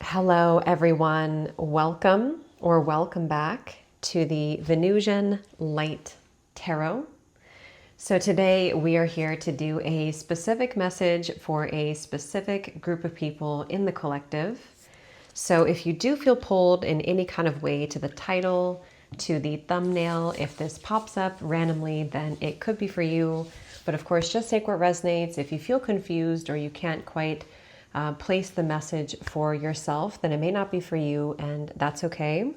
Hello, everyone. Welcome or welcome back to the Venusian Light Tarot. So today we are here to do a specific message for a specific group of people in the collective. So if you do feel pulled in any kind of way to the title, to the thumbnail, if this pops up randomly, then it could be for you. But of course, just take what resonates. If you feel confused or you can't quite place the message for yourself, then it may not be for you, and that's okay.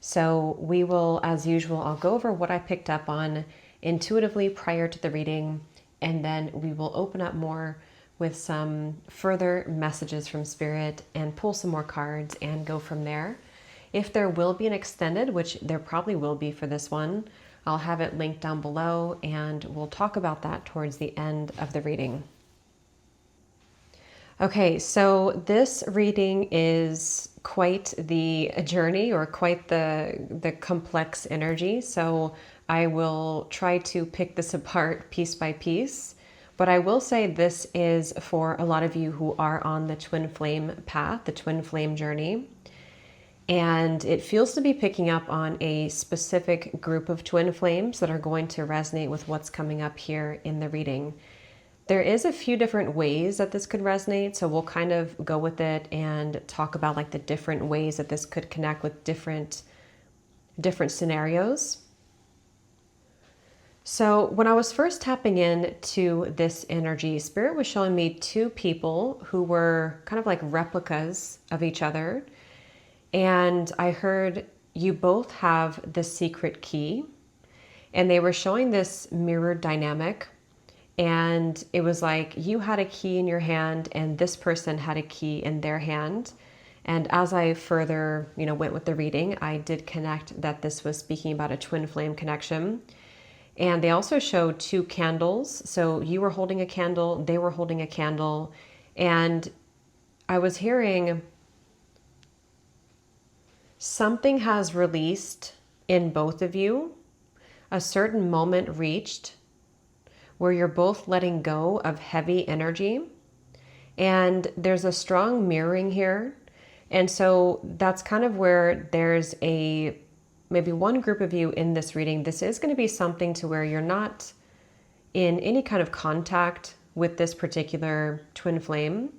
So we will, as usual, I'll go over what I picked up on intuitively prior to the reading, and then we will open up more with some further messages from Spirit and pull some more cards and go from there. If there will be an extended, which there probably will be for this one, I'll have it linked down below, and we'll talk about that towards the end of the reading. Okay, so this reading is quite the journey, or quite the complex energy. So I will try to pick this apart piece by piece. But I will say this is for a lot of you who are on the twin flame path, the twin flame journey. And it feels to be picking up on a specific group of twin flames that are going to resonate with what's coming up here in the reading. There is a few different ways that this could resonate, so we'll kind of go with it and talk about like the different ways that this could connect with different scenarios. So when I was first tapping into this energy, Spirit was showing me two people who were kind of like replicas of each other. And I heard you both have the secret key, and they were showing this mirror dynamic. And it was like you had a key in your hand and this person had a key in their hand. And as I further, went with the reading, I did connect that this was speaking about a twin flame connection. And they also showed two candles. So you were holding a candle, they were holding a candle. And I was hearing something has released in both of you. A certain moment reached where you're both letting go of heavy energy, and there's a strong mirroring here. And so that's kind of where there's maybe one group of you in this reading. This is going to be something to where you're not in any kind of contact with this particular twin flame,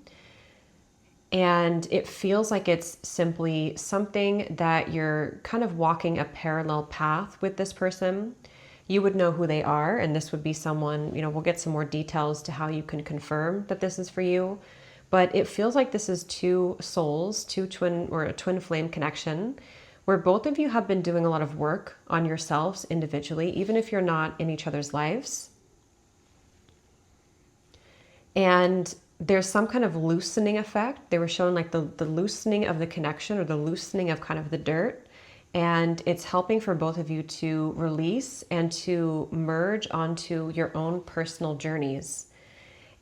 and it feels like it's simply something that you're kind of walking a parallel path with this person. You would know who they are, and this would be someone, we'll get some more details to how you can confirm that this is for you. But it feels like this is two souls, a twin flame connection, where both of you have been doing a lot of work on yourselves individually, even if you're not in each other's lives. And there's some kind of loosening effect. They were showing like the loosening of the connection, or the loosening of kind of the dirt. And it's helping for both of you to release and to merge onto your own personal journeys.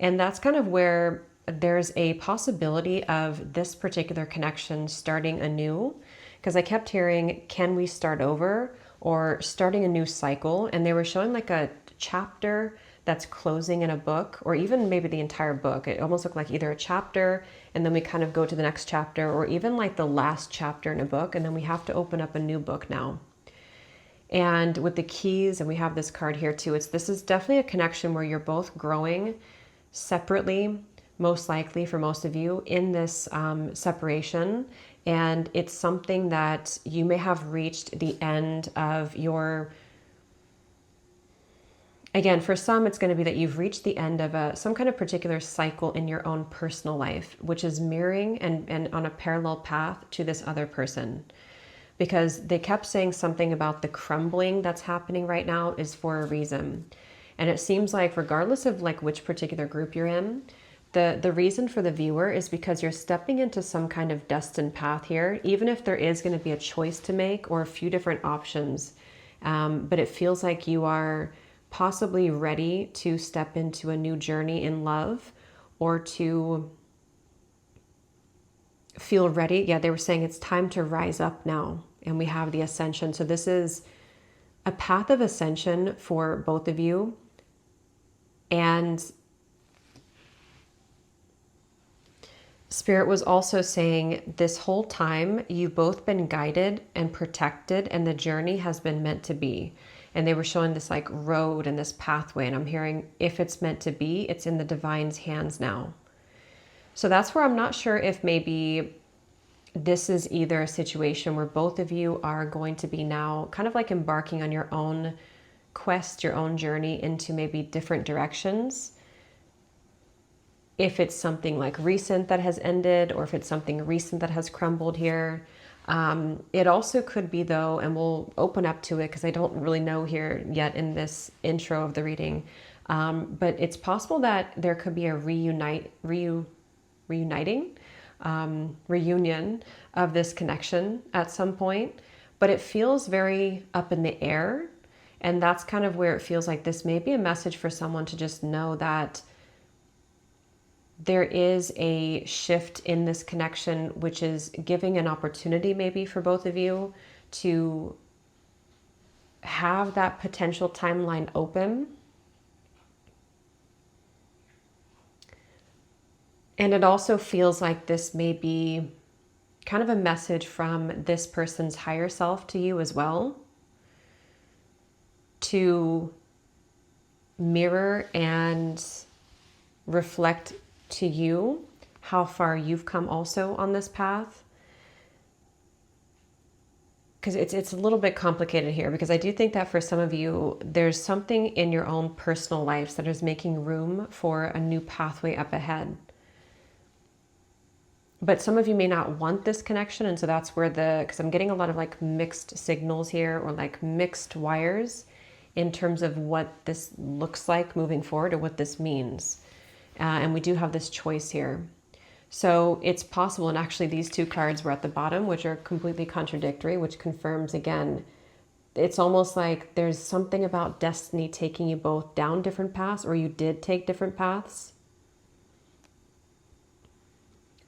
And that's kind of where there's a possibility of this particular connection starting anew. Because I kept hearing, can we start over, or starting a new cycle? And they were showing like a chapter that's closing in a book, or even maybe the entire book. It almost looked like either a chapter and then we kind of go to the next chapter, or even like the last chapter in a book, and then we have to open up a new book now. And with the keys, and we have this card here too, this is definitely a connection where you're both growing separately, most likely for most of you in this separation. And it's something that you may have reached the end of your, again, for some, it's going to be that you've reached the end of some kind of particular cycle in your own personal life, which is mirroring and on a parallel path to this other person. Because they kept saying something about the crumbling that's happening right now is for a reason. And it seems like regardless of like which particular group you're in, the reason for the viewer is because you're stepping into some kind of destined path here, even if there is going to be a choice to make or a few different options. But it feels like you are possibly ready to step into a new journey in love, or to feel ready. Yeah, they were saying it's time to rise up now, and we have the ascension. So this is a path of ascension for both of you. And Spirit was also saying this whole time you've both been guided and protected, and the journey has been meant to be. And they were showing this like road and this pathway. And I'm hearing if it's meant to be, it's in the divine's hands now. So that's where I'm not sure if maybe this is either a situation where both of you are going to be now kind of like embarking on your own quest, your own journey into maybe different directions. If it's something like recent that has ended, or if it's something recent that has crumbled here. It also could be though, and we'll open up to it because I don't really know here yet in this intro of the reading, but it's possible that there could be a reunion of this connection at some point, but it feels very up in the air. And that's kind of where it feels like this may be a message for someone to just know that there is a shift in this connection, which is giving an opportunity maybe for both of you to have that potential timeline open. And it also feels like this may be kind of a message from this person's higher self to you as well, to mirror and reflect to you how far you've come also on this path. Because it's a little bit complicated here, because I do think that for some of you, there's something in your own personal lives that is making room for a new pathway up ahead. But some of you may not want this connection. And so that's where because I'm getting a lot of like mixed signals here, or like mixed wires in terms of what this looks like moving forward, or what this means. And we do have this choice here. So it's possible, and actually these two cards were at the bottom, which are completely contradictory, which confirms again, it's almost like there's something about destiny taking you both down different paths, or you did take different paths.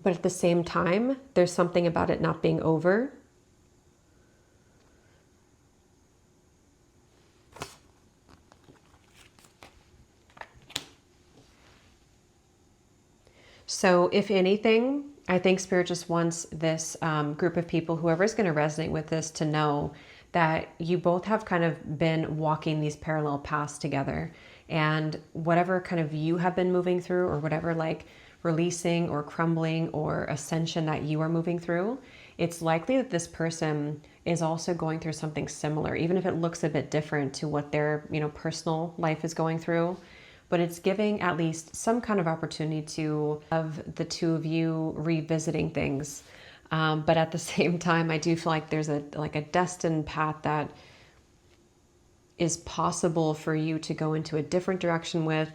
But at the same time, there's something about it not being over. So if anything, I think Spirit just wants this group of people, whoever's going to resonate with this, to know that you both have kind of been walking these parallel paths together. And whatever kind of you have been moving through, or whatever like releasing or crumbling or ascension that you are moving through, it's likely that this person is also going through something similar, even if it looks a bit different to what their, personal life is going through. But it's giving at least some kind of opportunity to have the two of you revisiting things. But at the same time, I do feel like there's a destined path that is possible for you to go into a different direction with.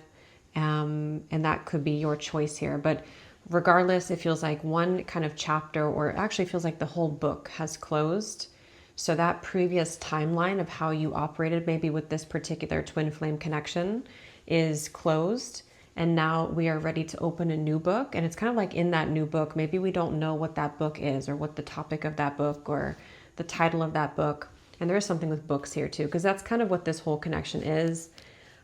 And that could be your choice here. But regardless, it feels like one kind of chapter, or it actually feels like the whole book has closed. So that previous timeline of how you operated maybe with this particular twin flame connection is closed, and now we are ready to open a new book. And it's kind of like in that new book, maybe we don't know what that book is, or what the topic of that book, or the title of that book. And there is something with books here too, because that's kind of what this whole connection is.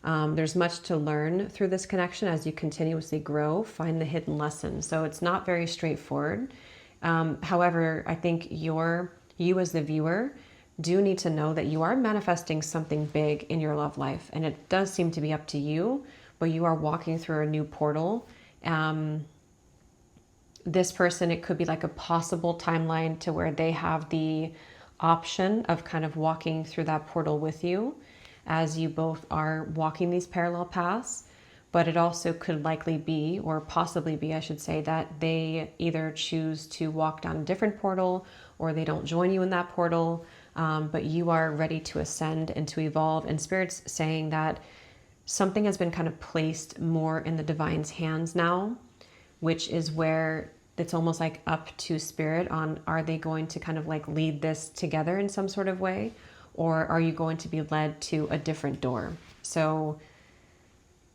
There's much to learn through this connection as you continuously grow, find the hidden lessons. So it's not very straightforward. However, I think you as the viewer do need to know that you are manifesting something big in your love life. And it does seem to be up to you, but you are walking through a new portal. This person, it could be like a possible timeline to where they have the option of kind of walking through that portal with you as you both are walking these parallel paths. But it also could likely be, or possibly be, I should say, that they either choose to walk down a different portal, or they don't join you in that portal. But you are ready to ascend and to evolve. And Spirit's saying that something has been kind of placed more in the divine's hands now, which is where it's almost like up to Spirit on, are they going to kind of like lead this together in some sort of way, or are you going to be led to a different door? So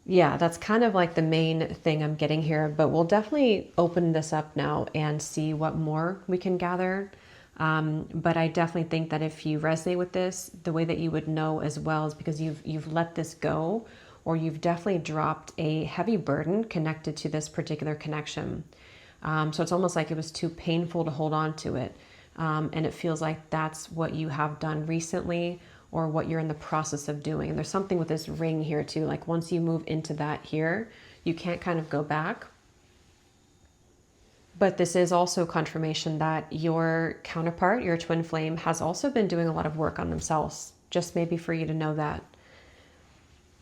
yeah, that's kind of like the main thing I'm getting here, but we'll definitely open this up now and see what more we can gather. But I definitely think that if you resonate with this, the way that you would know as well is because you've let this go, or you've definitely dropped a heavy burden connected to this particular connection. So it's almost like it was too painful to hold on to it. And it feels like that's what you have done recently or what you're in the process of doing. And there's something with this ring here too. Like once you move into that here, you can't kind of go back. But this is also confirmation that your counterpart, your twin flame, has also been doing a lot of work on themselves. Just maybe for you to know that.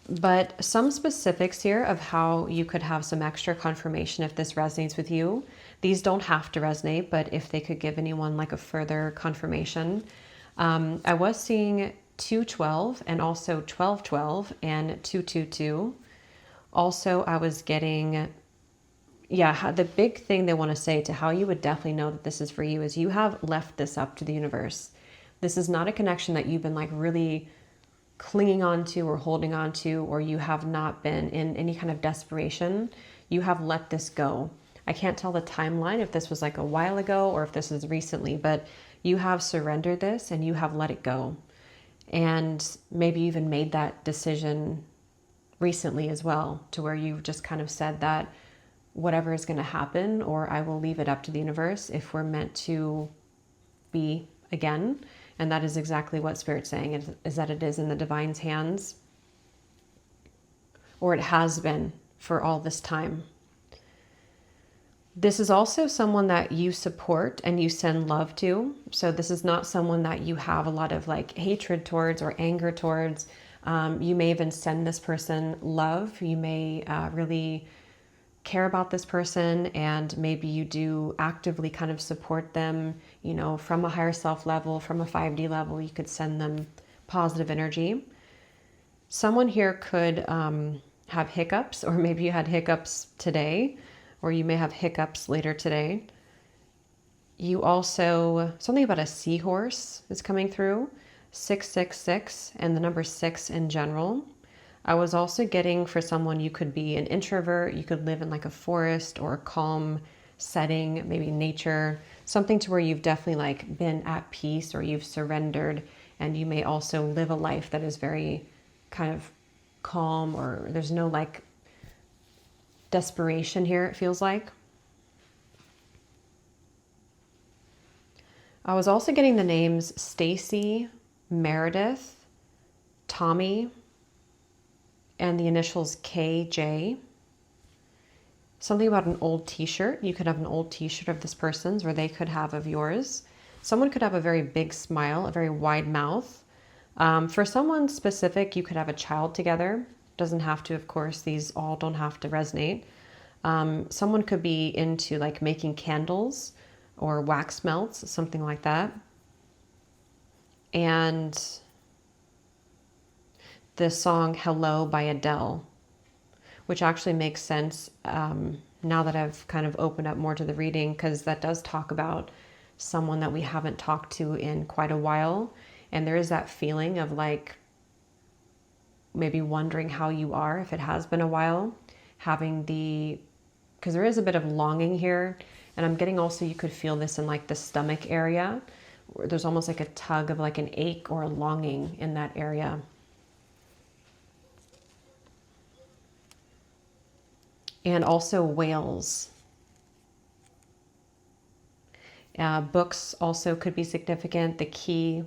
But some specifics here of how you could have some extra confirmation if this resonates with you. These don't have to resonate, but if they could give anyone like a further confirmation. I was seeing 212 and also 1212 and 222. Also, I was getting, yeah, the big thing they want to say to how you would definitely know that this is for you is you have left this up to the universe. This is not a connection that you've been like really clinging on to or holding on to, or you have not been in any kind of desperation. You have let this go. I can't tell the timeline if this was like a while ago or if this is recently, but you have surrendered this and you have let it go. And maybe you even made that decision recently as well, to where you've just kind of said that whatever is going to happen, or I will leave it up to the universe if we're meant to be again. And that is exactly what Spirit's saying, is that it is in the divine's hands, or it has been for all this time. This is also someone that you support and you send love to. So this is not someone that you have a lot of like hatred towards or anger towards. You may even send this person love. You may really care about this person, and maybe you do actively kind of support them, you know, from a higher self level, from a 5D level. You could send them positive energy. Someone here could have hiccups, or maybe you had hiccups today, or you may have hiccups later today. You also, something about a seahorse is coming through, 666, and the number 6 in general. I was also getting, for someone, you could be an introvert, you could live in like a forest or a calm setting, maybe nature, something to where you've definitely like been at peace, or you've surrendered, and you may also live a life that is very kind of calm, or there's no like desperation here, it feels like. I was also getting the names Stacy, Meredith, Tommy, and the initials KJ. Something about an old t-shirt. You could have an old t-shirt of this person's, or they could have of yours. Someone could have a very big smile, a very wide mouth. For someone specific, you could have a child together. Doesn't have to, of course, these all don't have to resonate. Someone could be into like making candles or wax melts, something like that. And the song Hello by Adele, which actually makes sense now that I've kind of opened up more to the reading, because that does talk about someone that we haven't talked to in quite a while. And there is that feeling of like maybe wondering how you are, if it has been a while, having because there is a bit of longing here. And I'm getting also, you could feel this in like the stomach area, where there's almost like a tug of like an ache or a longing in that area. And also whales. Books also could be significant, the key.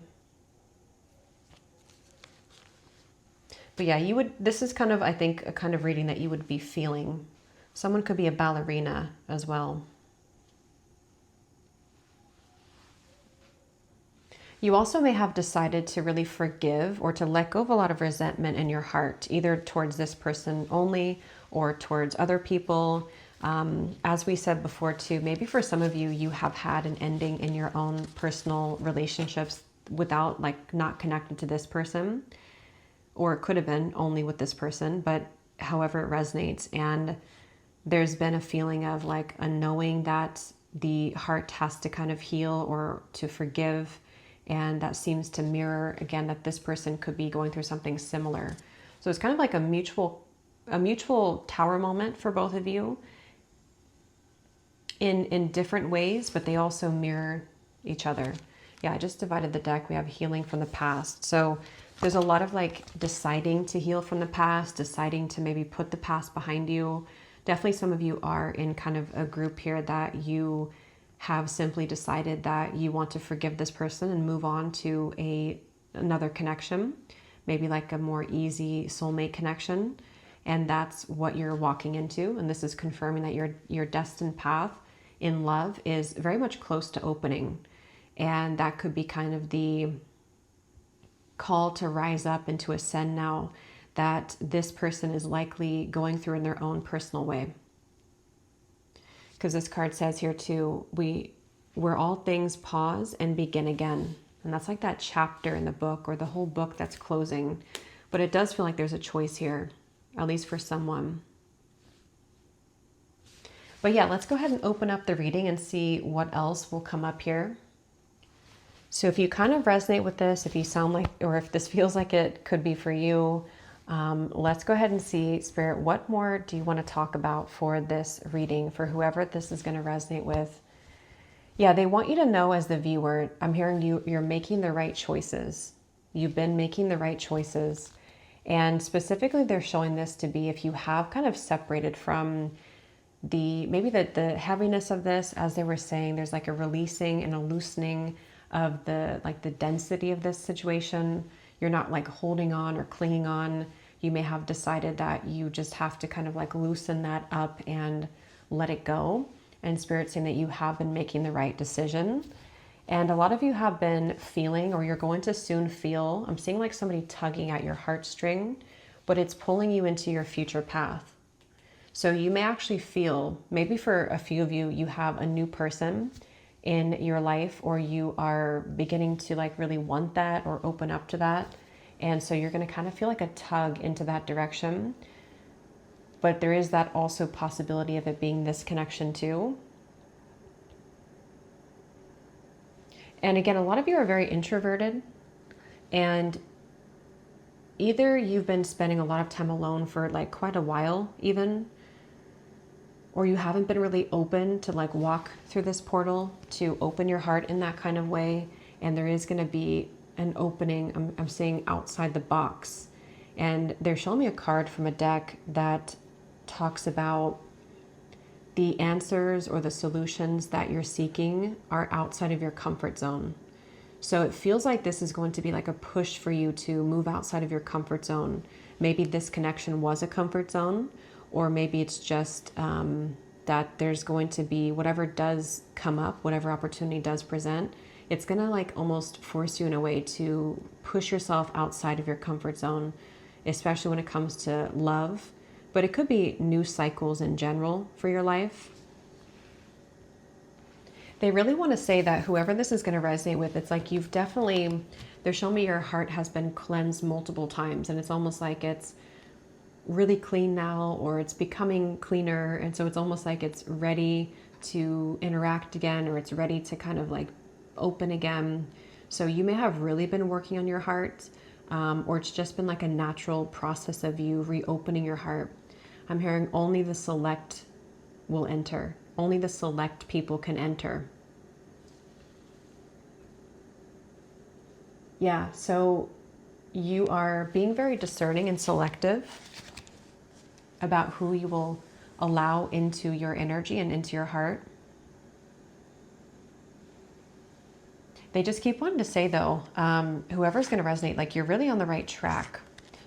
But yeah, this is kind of, I think, a kind of reading that you would be feeling. Someone could be a ballerina as well. You also may have decided to really forgive or to let go of a lot of resentment in your heart, either towards this person only or towards other people. As we said before too, maybe for some of you, you have had an ending in your own personal relationships without like not connected to this person, or it could have been only with this person, but however it resonates. And there's been a feeling of like a knowing that the heart has to kind of heal or to forgive. And that seems to mirror, again, that this person could be going through something similar. So it's kind of like a mutual tower moment for both of you in different ways, but they also mirror each other. Yeah, I just divided the deck. We have healing from the past. So there's a lot of like deciding to heal from the past, deciding to maybe put the past behind you, Definitely some of you are in kind of a group here that you have simply decided that you want to forgive this person and move on to another connection, maybe like a more easy soulmate connection. And that's what you're walking into. And this is confirming that your destined path in love is very much close to opening. And that could be kind of the call to rise up and to ascend now that this person is likely going through in their own personal way. Because this card says here too, where all things pause and begin again. And that's like that chapter in the book or the whole book that's closing. But it does feel like there's a choice here, at least for someone. But yeah, let's go ahead and open up the reading and see what else will come up here. So if you kind of resonate with this, if you sound like, or if this feels like it could be for you, let's go ahead and see, Spirit, what more do you want to talk about for this reading, for whoever this is going to resonate with? Yeah, they want you to know as the viewer, I'm hearing you're making the right choices. You've been making the right choices. And specifically, they're showing this to be if you have kind of separated from maybe the heaviness of this, as they were saying, there's like a releasing and a loosening of the density of this situation. You're not like holding on or clinging on. You may have decided that you just have to kind of like loosen that up and let it go. And Spirit's saying that you have been making the right decision. And a lot of you have been feeling, or you're going to soon feel, I'm seeing like somebody tugging at your heartstring, but it's pulling you into your future path. So you may actually feel, maybe for a few of you, you have a new person in your life, or you are beginning to like really want that or open up to that. And so you're going to kind of feel like a tug into that direction. But there is that also possibility of it being this connection too. And again, a lot of you are very introverted, and either you've been spending a lot of time alone for like quite a while even, or you haven't been really open to like walk through this portal to open your heart in that kind of way. And there is going to be an opening, I'm seeing outside the box. And they're showing me a card from a deck that talks about the answers or the solutions that you're seeking are outside of your comfort zone. So it feels like this is going to be like a push for you to move outside of your comfort zone. Maybe this connection was a comfort zone, or maybe it's just that there's going to be whatever does come up, whatever opportunity does present, it's going to like almost force you in a way to push yourself outside of your comfort zone, especially when it comes to love. But it could be new cycles in general for your life. They really want to say that whoever this is going to resonate with, it's like you've definitely, they're showing me your heart has been cleansed multiple times, and it's almost like it's really clean now, or it's becoming cleaner. And so it's almost like it's ready to interact again, or it's ready to kind of like open again. So you may have really been working on your heart, or it's just been like a natural process of you reopening your heart. I'm hearing only the select will enter. Only the select people can enter. Yeah, so you are being very discerning and selective about who you will allow into your energy and into your heart. They just keep wanting to say though, whoever's going to resonate, like you're really on the right track.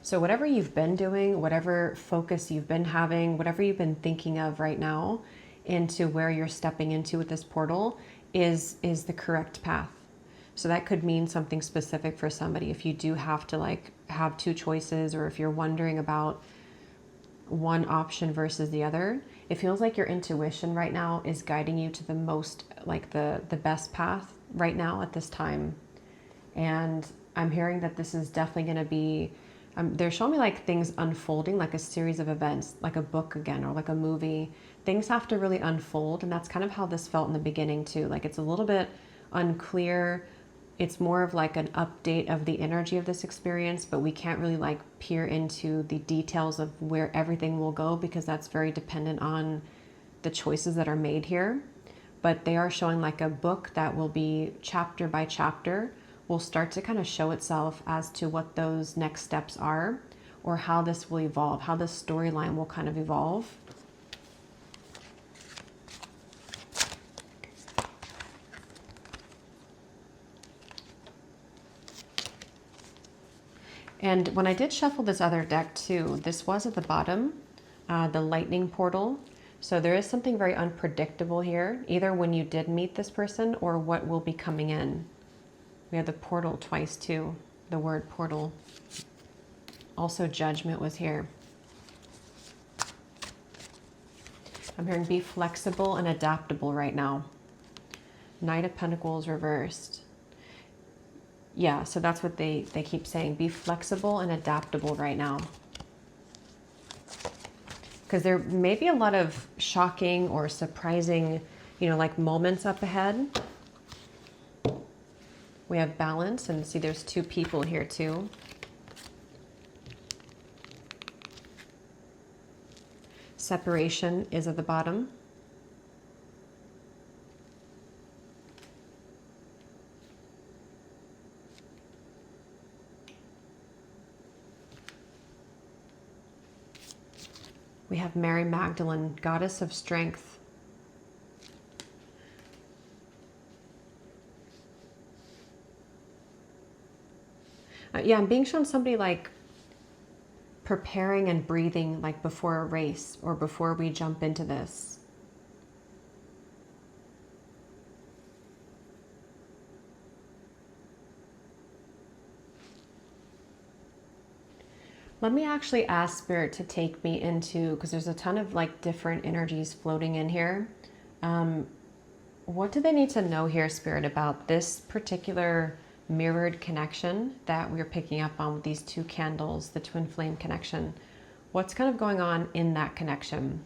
So whatever you've been doing, whatever focus you've been having, whatever you've been thinking of right now into where you're stepping into with this portal is the correct path. So that could mean something specific for somebody. If you do have to like have two choices, or if you're wondering about one option versus the other, it feels like your intuition right now is guiding you to the most, like the best path right now at this time. And I'm hearing that this is definitely going to be, they're showing me like things unfolding, like a series of events, like a book again, or like a movie. Things have to really unfold. And that's kind of how this felt in the beginning too. Like it's a little bit unclear. It's more of like an update of the energy of this experience, but we can't really like peer into the details of where everything will go, because that's very dependent on the choices that are made here. But they are showing like a book that will be chapter by chapter, will start to kind of show itself as to what those next steps are, or how this will evolve, how this storyline will kind of evolve. And when I did shuffle this other deck too, this was at the bottom, the lightning portal. So there is something very unpredictable here, either when you did meet this person or what will be coming in. We had the portal twice too, the word portal. Also judgment was here. I'm hearing be flexible and adaptable right now. Knight of Pentacles reversed. Yeah, so that's what they keep saying. Be flexible and adaptable right now. Because there may be a lot of shocking or surprising, you know, like moments up ahead. We have balance, and see there's two people here too. Separation is at the bottom. We have Mary Magdalene, goddess of strength. Yeah, I'm being shown somebody like preparing and breathing like before a race or before we jump into this. Let me actually ask Spirit to take me into, because there's a ton of like different energies floating in here. What do they need to know here, Spirit, about this particular mirrored connection that we're picking up on with these two candles, the twin flame connection? What's kind of going on in that connection?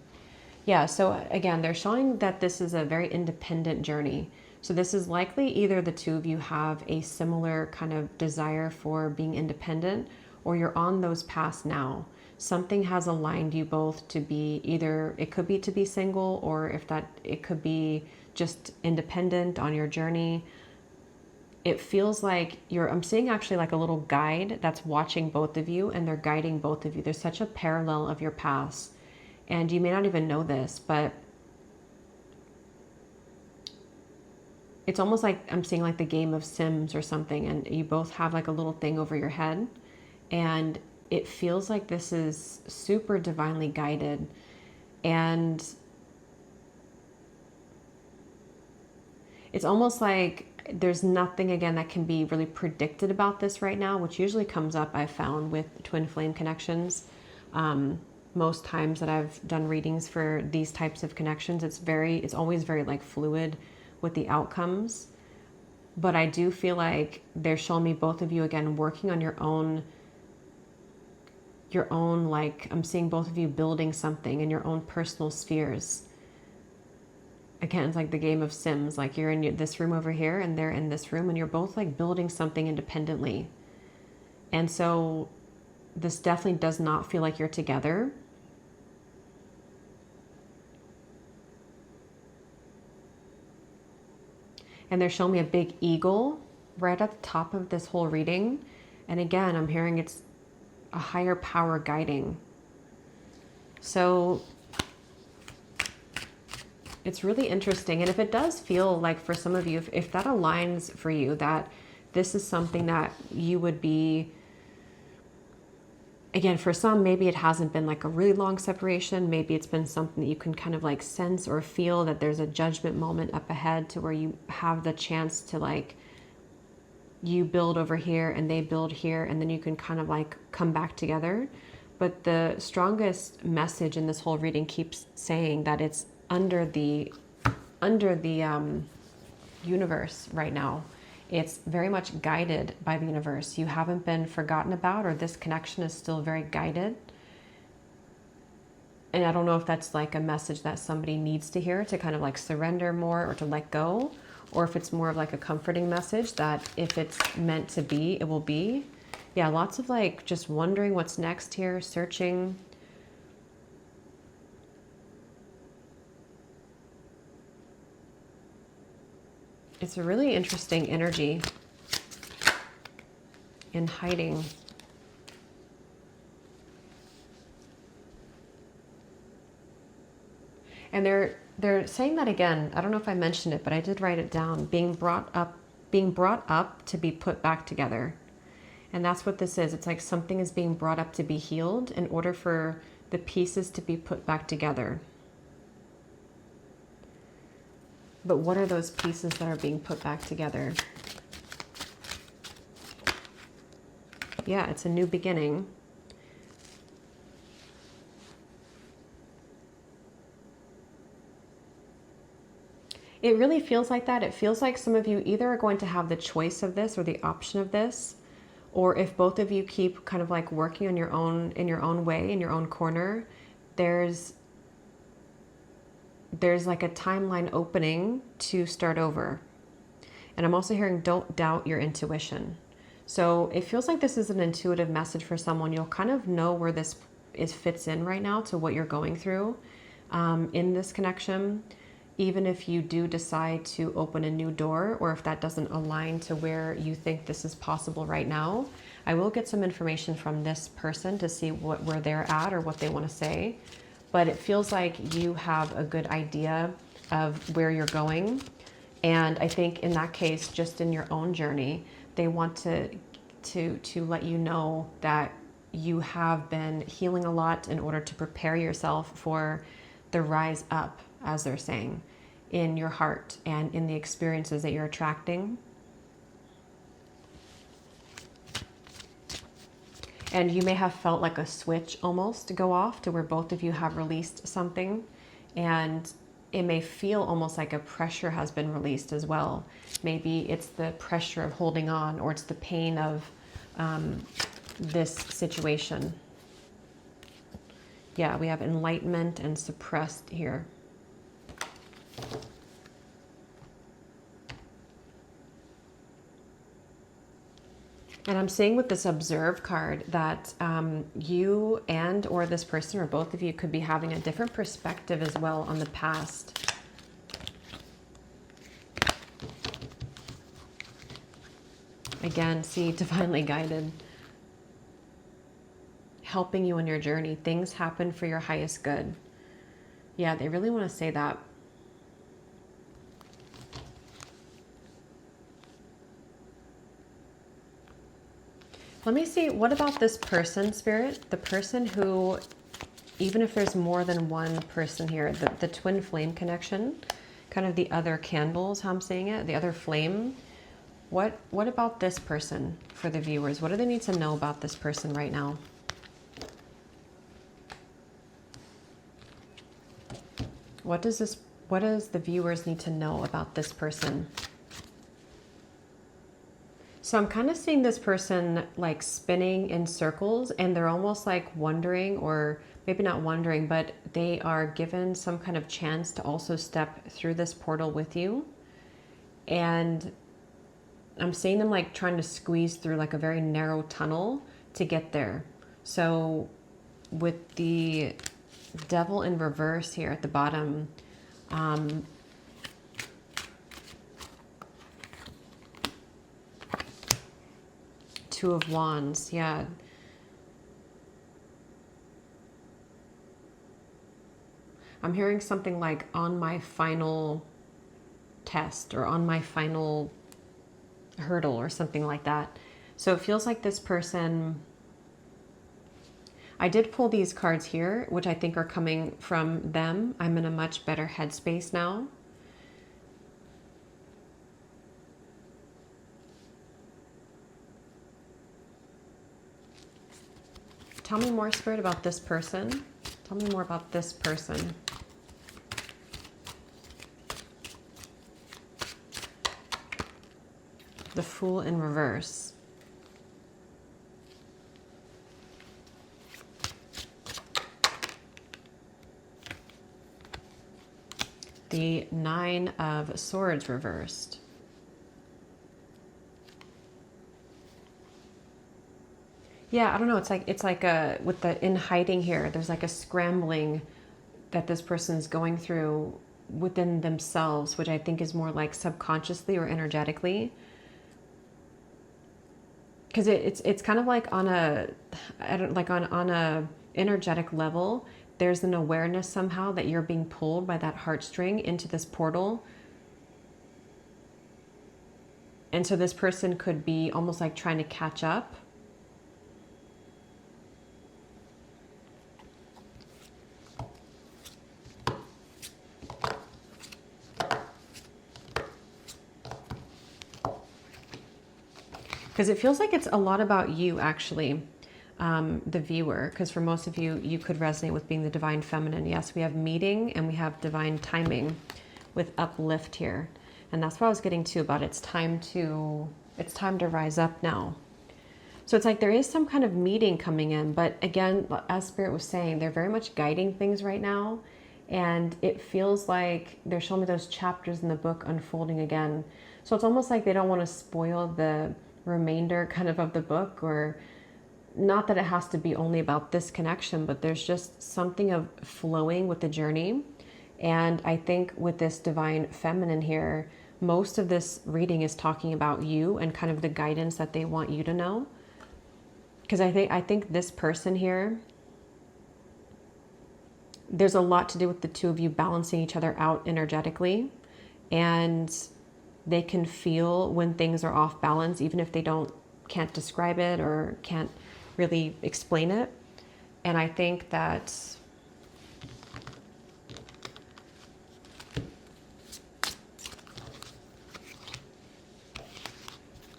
Yeah, so again, they're showing that this is a very independent journey. So this is likely either the two of you have a similar kind of desire for being independent, or you're on those paths now. Something has aligned you both to be either, it could be to be single, or if that, it could be just independent on your journey. It feels like I'm seeing actually like a little guide that's watching both of you, and they're guiding both of you. There's such a parallel of your paths, and you may not even know this, but it's almost like I'm seeing like the game of Sims or something, and you both have like a little thing over your head, and it feels like this is super divinely guided. And it's almost like there's nothing, again, that can be really predicted about this right now, which usually comes up, I've found, with twin flame connections. Most times that I've done readings for these types of connections, it's always very like fluid with the outcomes. But I do feel like they're showing me both of you, again, working on your own, like, I'm seeing both of you building something in your own personal spheres. Again, it's like the game of Sims, like you're in this room over here and they're in this room, and you're both like building something independently. And so this definitely does not feel like you're together. And they're showing me a big eagle right at the top of this whole reading. And again, I'm hearing it's a higher power guiding. So it's really interesting. And if it does feel like for some of you, if that aligns for you, that this is something that you would be, again, for some, maybe it hasn't been like a really long separation. Maybe it's been something that you can kind of like sense or feel that there's a judgment moment up ahead to where you have the chance to like, you build over here and they build here, and then you can kind of like come back together. But the strongest message in this whole reading keeps saying that it's under the universe right now. It's very much guided by the universe. You haven't been forgotten about, or this connection is still very guided. And I don't know if that's like a message that somebody needs to hear to kind of like surrender more or to let go, or if it's more of like a comforting message that if it's meant to be, it will be. Yeah, lots of like just wondering what's next here, searching. It's a really interesting energy in hiding. And they're saying that again. I don't know if I mentioned it, but I did write it down. Being brought up to be put back together. And that's what this is. It's like something is being brought up to be healed in order for the pieces to be put back together. But what are those pieces that are being put back together? Yeah, it's a new beginning. It really feels like that. It feels like some of you either are going to have the choice of this or the option of this, or if both of you keep kind of like working on your own, in your own way, in your own corner, there's like a timeline opening to start over. And I'm also hearing, don't doubt your intuition. So it feels like this is an intuitive message for someone. You'll kind of know where this fits in right now to what you're going through in this connection. Even if you do decide to open a new door, or if that doesn't align to where you think this is possible right now, I will get some information from this person to see where they're at or what they want to say. But it feels like you have a good idea of where you're going. And I think in that case, just in your own journey, they want to let you know that you have been healing a lot in order to prepare yourself for the rise up, as they're saying, in your heart and in the experiences that you're attracting. And you may have felt like a switch almost to go off to where both of you have released something, and it may feel almost like a pressure has been released as well. Maybe it's the pressure of holding on, or it's the pain of this situation. Yeah, we have enlightenment and suppressed here. And I'm seeing with this observe card that you and or this person or both of you could be having a different perspective as well on the past. Again, see, divinely guided. Helping you on your journey. Things happen for your highest good. Yeah, they really want to say that. Let me see, what about this person, Spirit? The person who, even if there's more than one person here, the twin flame connection, kind of the other candles, how I'm saying it, the other flame. What about this person for the viewers? What do they need to know about this person right now? What does the viewers need to know about this person? So I'm kind of seeing this person like spinning in circles, and they're almost like wondering, or maybe not wondering, but they are given some kind of chance to also step through this portal with you. And I'm seeing them like trying to squeeze through like a very narrow tunnel to get there. So with the devil in reverse here at the bottom, Two of Wands, yeah. I'm hearing something like on my final test or on my final hurdle or something like that. So it feels like this person, I did pull these cards here, which I think are coming from them. I'm in a much better headspace now. Tell me more, Spirit, about this person. Tell me more about this person. The Fool in reverse. The Nine of Swords reversed. Yeah, I don't know. It's like a, with the in hiding here, there's like a scrambling that this person's going through within themselves, which I think is more like subconsciously or energetically. Because it's kind of like on a, I don't, like on a energetic level, there's an awareness somehow that you're being pulled by that heartstring into this portal. And so this person could be almost like trying to catch up Because it feels like it's a lot about you, actually, the viewer. Because for most of you, you could resonate with being the divine feminine. Yes, we have meeting and we have divine timing with uplift here. And that's what I was getting to about it's time to rise up now. So it's like there is some kind of meeting coming in. But again, as Spirit was saying, they're very much guiding things right now. And it feels like they're showing me those chapters in the book unfolding again. So it's almost like they don't want to spoil the remainder kind of the book, or not that it has to be only about this connection, but there's just something of flowing with the journey. And I think with this divine feminine here, most of this reading is talking about you and kind of the guidance that they want you to know. Because I think this person here, there's a lot to do with the two of you balancing each other out energetically, and they can feel when things are off balance, even if they can't describe it or can't really explain it. And I think that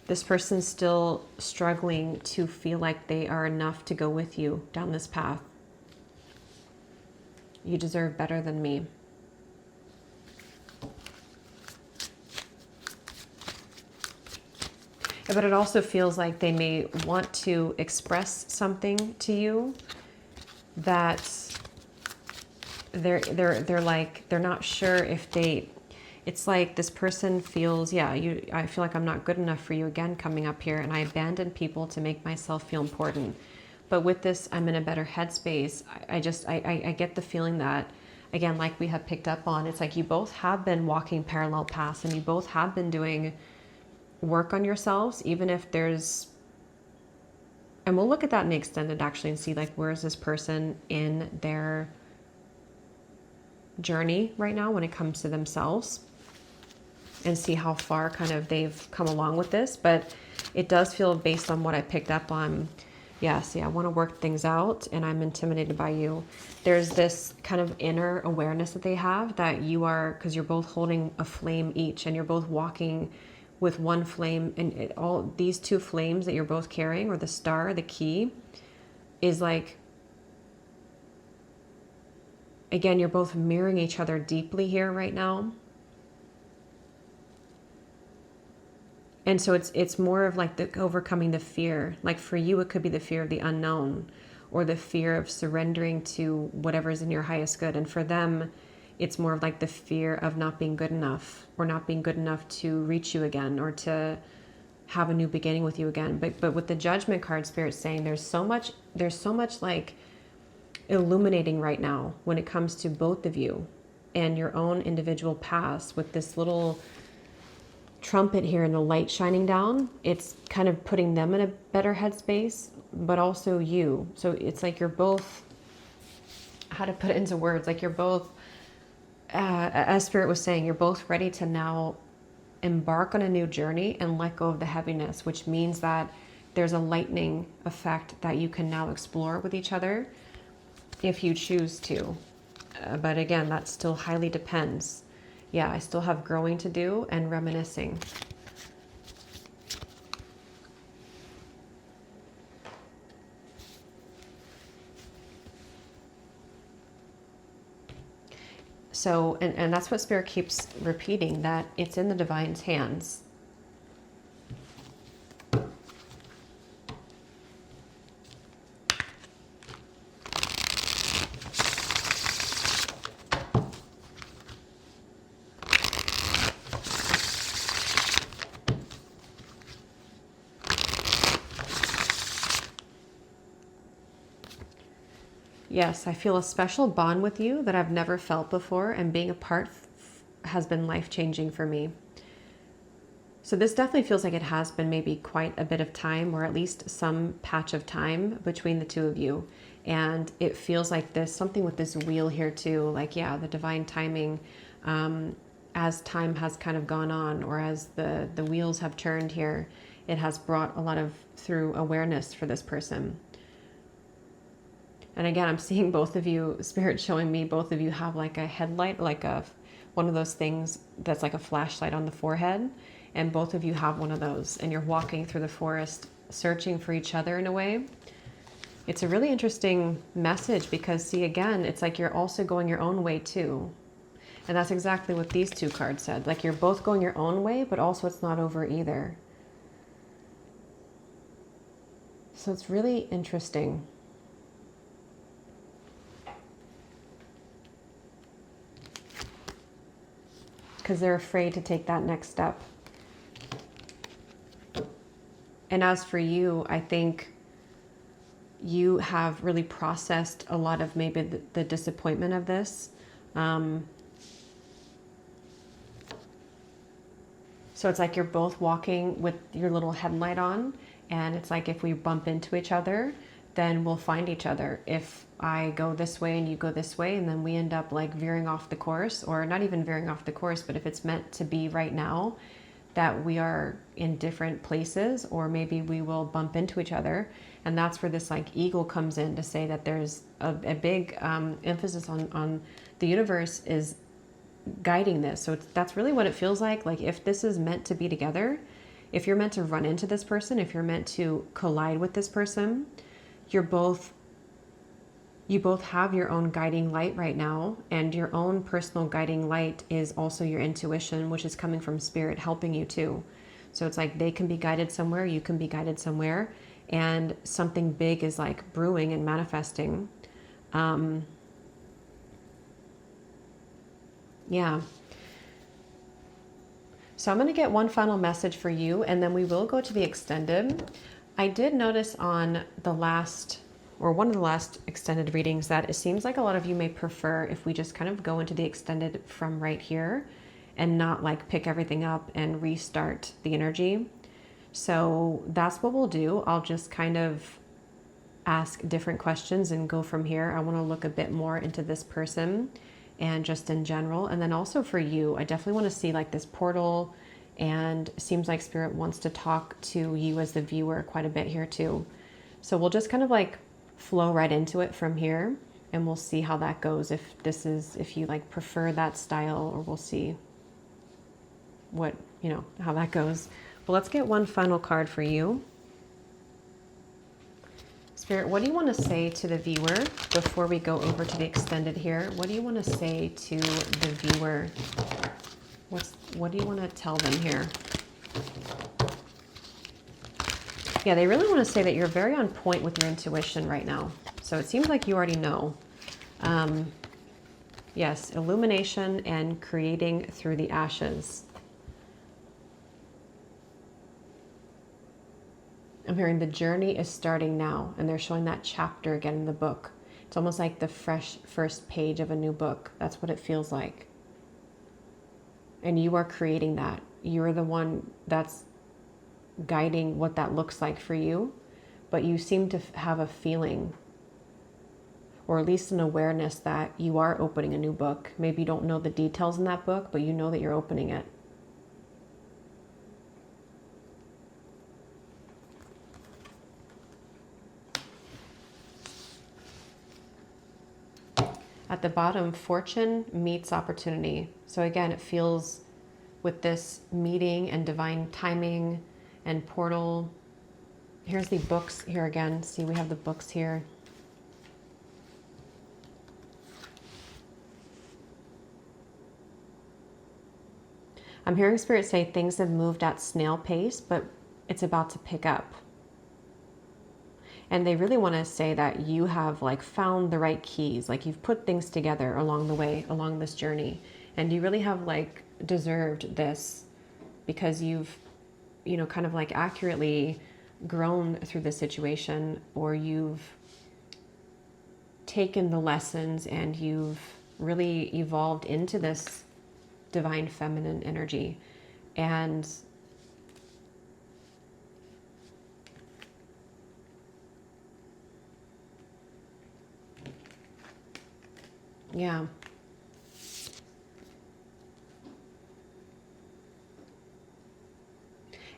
this person's still struggling to feel like they are enough to go with you down this path. You deserve better than me. But it also feels like they may want to express something to you that they're not sure if they. It's like this person feels, I feel like I'm not good enough for you again coming up here, and I abandon people to make myself feel important. But with this, I'm in a better headspace. I get the feeling that, again, like we have picked up on, it's like you both have been walking parallel paths, and you both have been doing work on yourselves, even if there's, and we'll look at that in the extended actually and see like, where is this person in their journey right now when it comes to themselves, and see how far kind of they've come along with this. But it does feel, based on what I picked up on, I want to work things out, and I'm intimidated by you. There's this kind of inner awareness that they have that you are, because you're both holding a flame each, and you're both walking with one flame, and all these two flames that you're both carrying, or the star, the key, is like, again, you're both mirroring each other deeply here right now. And so it's more of like the overcoming the fear. Like for you, it could be the fear of the unknown, or the fear of surrendering to whatever's in your highest good. And for them, it's more of like the fear of not being good enough, or not being good enough to reach you again, or to have a new beginning with you again. But with the Judgment card, Spirit saying there's so much like illuminating right now when it comes to both of you and your own individual paths. With this little trumpet here and the light shining down, it's kind of putting them in a better headspace, but also you. So it's like you're both, how to put it into words, like you're both, as Spirit was saying, you're both ready to now embark on a new journey and let go of the heaviness, which means that there's a lightning effect that you can now explore with each other if you choose to. But again, that still highly depends. I still have growing to do and reminiscing. So, and that's what Spirit keeps repeating, that it's in the divine's hands. Yes, I feel a special bond with you that I've never felt before, and being apart has been life-changing for me. So this definitely feels like it has been maybe quite a bit of time, or at least some patch of time between the two of you. And it feels like there's something with this wheel here too, like, the divine timing, as time has kind of gone on, or as the wheels have turned here, it has brought a lot of through awareness for this person. And again, I'm seeing both of you, Spirit showing me both of you have like a headlight, like one of those things that's like a flashlight on the forehead, and both of you have one of those, and you're walking through the forest searching for each other in a way. It's a really interesting message because, see, again, it's like you're also going your own way too. And that's exactly what these two cards said. Like you're both going your own way, but also it's not over either. So it's really interesting. Because they're afraid to take that next step. And as for you, I think you have really processed a lot of maybe the disappointment of this. So it's like you're both walking with your little headlight on, and it's like if we bump into each other, then we'll find each other. If I go this way and you go this way, and then we end up like veering off the course, or not even veering off the course, but if it's meant to be right now, that we are in different places, or maybe we will bump into each other. And that's where this like eagle comes in to say that there's a big emphasis on the universe is guiding this. So that's really what it feels like. Like if this is meant to be together, if you're meant to run into this person, if you're meant to collide with this person, you both have your own guiding light right now, and your own personal guiding light is also your intuition, which is coming from spirit helping you too. So it's like they can be guided somewhere, you can be guided somewhere, and something big is like brewing and manifesting. Yeah. So I'm going to get one final message for you, and then we will go to the extended. I did notice on the last, or one of the last extended readings, that it seems like a lot of you may prefer if we just kind of go into the extended from right here and not like pick everything up and restart the energy. So that's what we'll do. I'll just kind of ask different questions and go from here. I want to look a bit more into this person and just in general. And then also for you, I definitely want to see like this portal, and it seems like spirit wants to talk to you as the viewer quite a bit here too. So we'll just kind of like flow right into it from here, and we'll see how that goes. If you like prefer that style, or we'll see what, how that goes. But let's get one final card for you. Spirit, what do you want to say to the viewer before we go over to the extended here? What do you want to say to the viewer? What do you want to tell them here? Yeah, they really want to say that you're very on point with your intuition right now. So it seems like you already know. Yes, illumination and creating through the ashes. I'm hearing the journey is starting now, and they're showing that chapter again in the book. It's almost like the fresh first page of a new book. That's what it feels like. And you are creating that. You're the one that's guiding what that looks like for you, but you seem to have a feeling, or at least an awareness, that you are opening a new book. Maybe you don't know the details in that book, but you know that you're opening it. At the bottom, fortune meets opportunity. So again, it feels with this meeting and divine timing and portal. Here's the books here again. See, we have the books here. I'm hearing spirit say things have moved at snail pace, but it's about to pick up. And they really want to say that you have like found the right keys, like you've put things together along the way, along this journey. And you really have like deserved this, because you've, kind of like accurately grown through the situation, or you've taken the lessons and you've really evolved into this divine feminine energy. And yeah.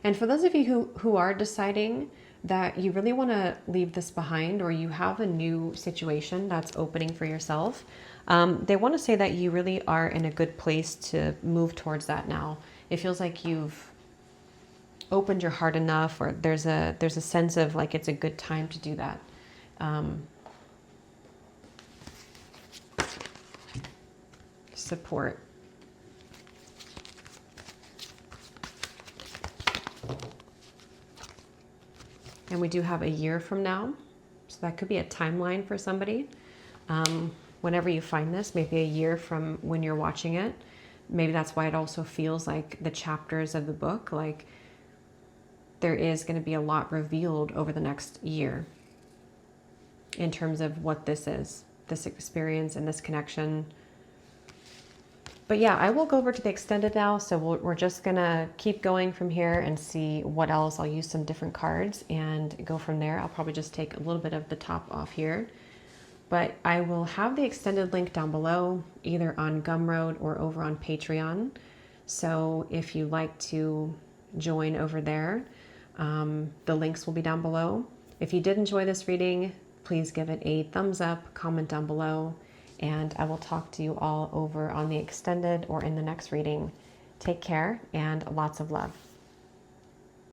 And for those of you who are deciding, that you really want to leave this behind, or you have a new situation that's opening for yourself. They want to say that you really are in a good place to move towards that now. It feels like you've opened your heart enough, or there's a sense of like it's a good time to do that. Support. And we do have a year from now. So that could be a timeline for somebody. Whenever you find this, maybe a year from when you're watching it. Maybe that's why it also feels like the chapters of the book, like there is going to be a lot revealed over the next year in terms of what this is, this experience and this connection. But yeah, I will go over to the extended now. So we're just going to keep going from here and see what else. I'll use some different cards and go from there. I'll probably just take a little bit of the top off here. But I will have the extended link down below, either on Gumroad or over on Patreon. So if you like to join over there, the links will be down below. If you did enjoy this reading, please give it a thumbs up, comment down below, and I will talk to you all over on the extended or in the next reading. Take care and lots of love.